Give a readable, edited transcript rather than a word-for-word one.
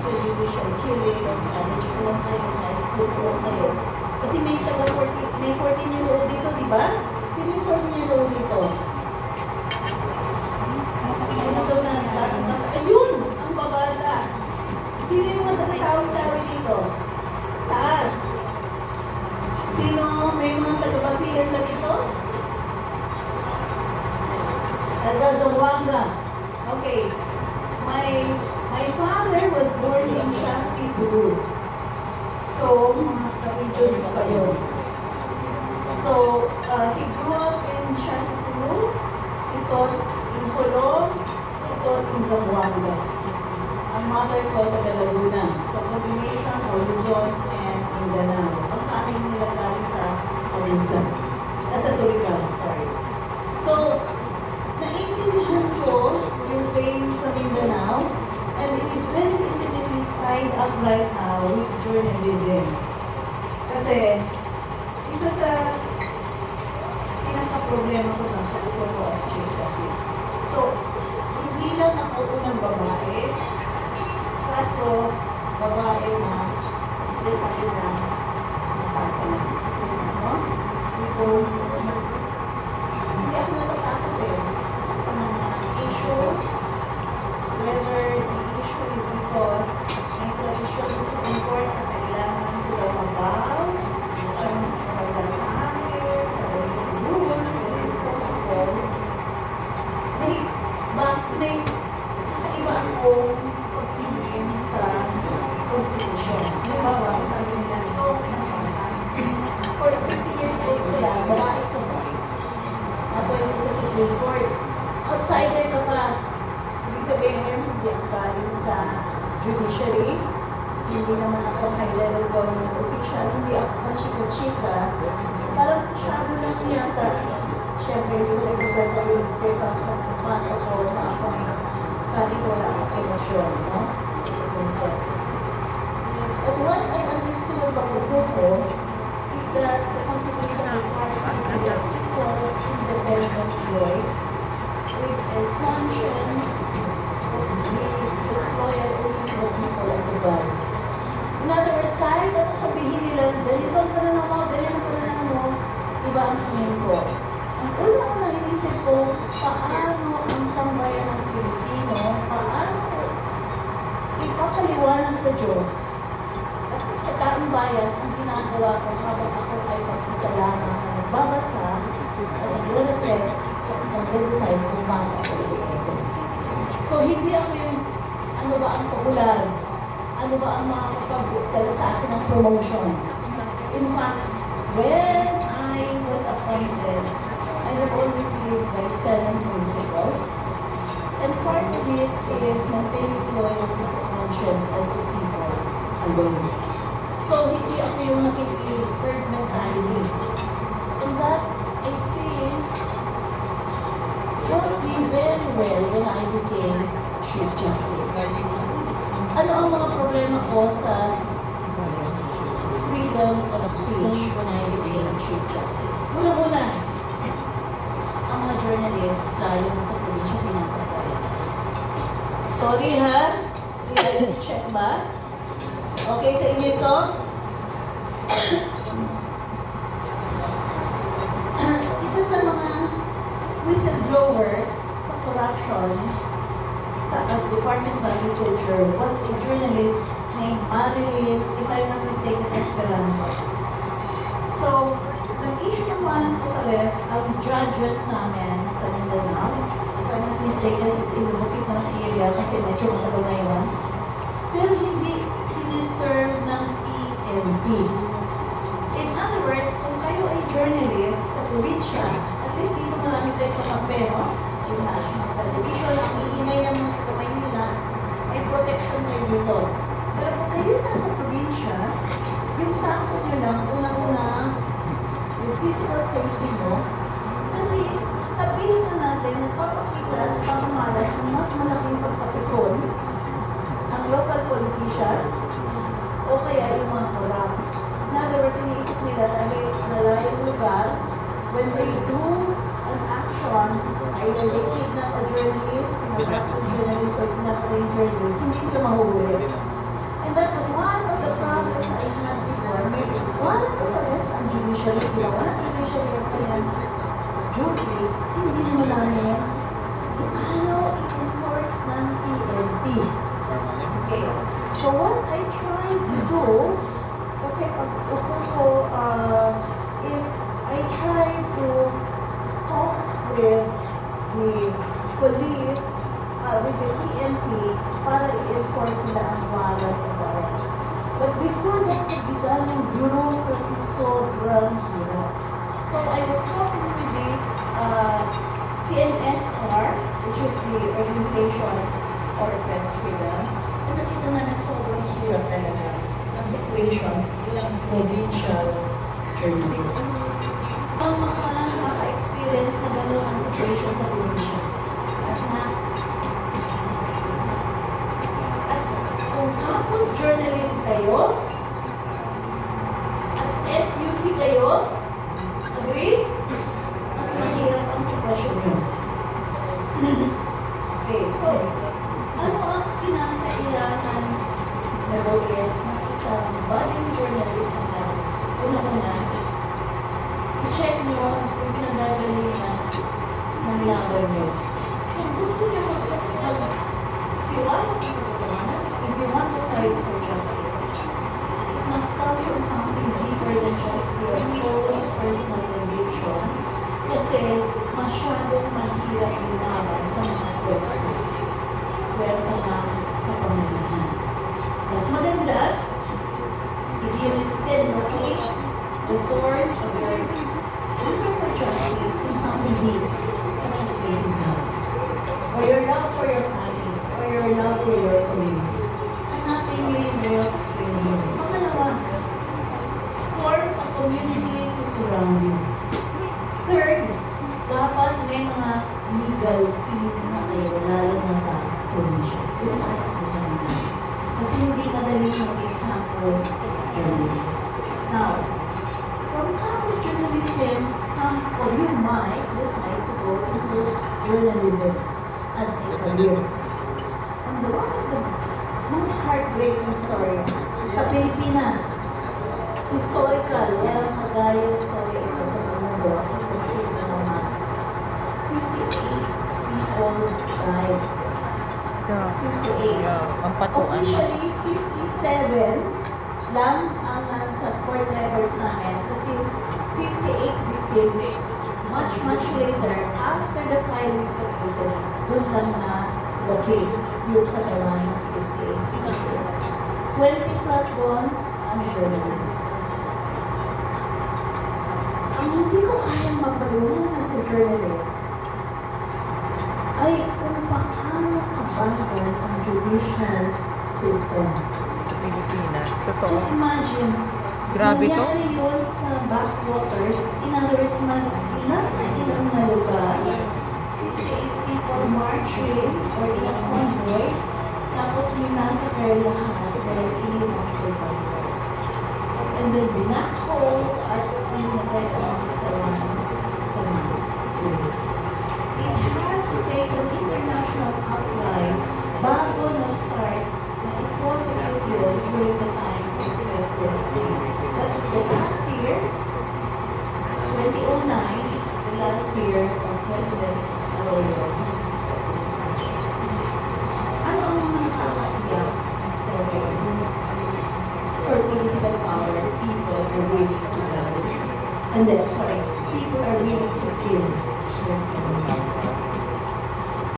extrajudicial killing, or college po lang kayo, high school po lang kayo. Kasi may 14 years old dito, di ba? Sino yung 14 years old dito? Ay, ito na, bata-bata. Ayun! Ang babata! Sino yung mga taga-tawi-tawi dito? Taas! Sino? May mga taga-basilan ba dito? Taga-Zamboanga. Okay. My father was born in Shasi, Sulu. So, mga ka-region po kayo. So, he grew up in Shasi, Sulu. He taught in Colom. He taught in Zamboanga. Ang mother ko, taga Laguna. So, combination of Luzon and Mindanao. Ang family nila galing sa Agusan. Sa Surigao, sorry. So, naiintindihan ko yung pain sa Mindanao, and it is very intimately tied up right now with journalism. Kasi, isa sa pinaka-problema ko na kaupo ko as chief justice. So, hindi lang ako unang babae, kaso babae na sabi lang matapang. No? Kung hindi ako natatakot sa mga issues, whether the issue is because may tradisyon sa Supreme Court na kailangan ko daw mabaw sa mas maganda sa akin, sa ganitong rules, ganitong protocol. May kakaiba akong pagtingin sa Constitution. Halimbawa, sabi nila, ikaw ang pinakabata. For 50 years old ka lang, babae ka ba? Appoint ka sa Supreme Court. Outsider ka pa. Ibig sabihin, hindi ako galing sa judiciary. Hindi naman ako high-level government official. Hindi ako kachika-chika. Parang masyado lang yata. Siyempre, hindi ko nagkukwento yung circumstance kung paano ako na-appoint kahit wala akong connection, no? Sa Supreme Court. But what I understood bago ko is that the Constitution requires me to be an equal, independent voice with a conscience that's loyal only to the people and to God. In other words, kahit anong sabihin nila, ganito ang pananaw mo, ganyan ang pananaw mo, iba ang tingin ko. Ang unang-unang inisip ko, paano ang sambayan ng Pilipino, paano ipapaliwanag sa Diyos at sa taong bayan ang ginagawa ko habang ako ay mag-isa lamang na nagbabasa at nagre-reflect at nagde-decide kung paano ako ito. So, hindi ako yung ano ba ang popular, ano ba ang makakapagdala sa akin ng promotion. In fact, when I was appointed, I have always lived by 7 principles. And part of it is maintaining loyalty to conscience and to people alone. So, hindi ako yung nakiki-herd mentality. And that, I think, helped me very well when I became Chief Justice. Ano ang mga problema ko sa freedom of speech when I became Chief Justice? Muna-muna, ang mga journalists, lalo na sa probinsya, pinapatay. Sorry ha? Reality check ba? Okay sa inyo ito? Isa sa mga whistleblowers sa corruption sa Department of Agriculture was a journalist named Marilyn, if I'm not mistaken, Esperanto. So, nag-issue ng warrant of arrest ang judges namin sa Mindanao. If I'm not mistaken, it's in the Bukidnon area kasi medyo matagal na yun. Pero hindi siniserve ng PNP. In other words, kung kayo ay journalist sa probinsya, at least dito marami kayo kakampi, no? Yung national television, ang iingay ng mga taga-Maynila, may protection kayo dito. Pero kung kayo nasa probinsya, yung tanko nyo lang, unang-una, yung physical safety nyo, kasi sabihin na natin, nagpapakita at pangmalas ng mas malaking pagkapikon ang local politicians o kaya yung mga corrupt. In other words, iniisip nila dahil malayong lugar, when they do an action, either they kidnap a journalist, tinatap ang journalist, or tinatap yung journalist, hindi sila mahuhuli. records I had before, may warrant of arrest ang judiciary, ginawa ng judiciary ang kanyang duty, hindi naman namin ayaw i-enforce ng PNP. Okay. So what I tried to do, kasi pag upo ko, is I tried to talk with the police, with the PNP, para i-enforce nila ang warrant of arrest. But before that could be done, yung bureaucracy sobrang hirap. So I was talking with the CNFR, which is the Organization for Press Freedom, and nakita na na sobrang hirap talaga ang situation ng provincial journalists. Ang maka-experience na gano'n ang situation sa provincia. Kasi nga, at kung campus journalist kayo, at SUC kayo, agree? Mas mahirap ang sitwasyon yun. Okay, so, ano ang kinakailangan na gawin ng isang budding journalist sa campus? Una-una, i-check nyo kung pinagagalingan ng laban nyo. Kung gusto nyo mag-siwalat ng katotohanan, if you want to fight for justice, it must come from something deeper than just your own personal conviction, kasi masyadong mahirap lumaban sa mga pwersa ng kapangyarihan. Mas maganda, if you can locate the source of your hunger for justice in something deep, such as faith in God, or your love for your family, or your love for your community. Hanapin niyo yung wellspring niyo. Pangalawa, form a community to surround you. Third, dapat may mga legal team na kayo, lalo na sa provincia. Yung tatakbuhan nila. Kasi hindi madali maging campus journalist. Now, from campus journalism, some of you might decide to go into journalism as a career. And one of the most heartbreaking stories sa Pilipinas, historical, walang kagayang story ito sa mundo, is the Filipino massacre. 58 people died. 58. Officially, 57 lang ang nasa court records namin kasi 58 victims, much later, after the filing of the cases, doon lang na locate yung katawan ng 58 victims. 20 plus doon ang journalists. Ang hindi ko kayang mapaliwanag sa journalists ay kung paano kabagal ang judicial system. Pilipinas, totoo. Just imagine, Grabe to. nangyari yun sa backwaters, in other words, ilang na lugar, 58 people marching or in a convoy, tapos minasakar lahat, walang ilimang survivor. And then binakho at inilagay ang mga katawan sa mass grave. It had to take an international outline bago na-start na i-prosecute yun during the time of President King. That is the last year, 2009, the last year of President Arroyo's presidency. Ano ang mga nakakaiyak na story? For political power, people are willing to die. And then, people are willing to kill their fellow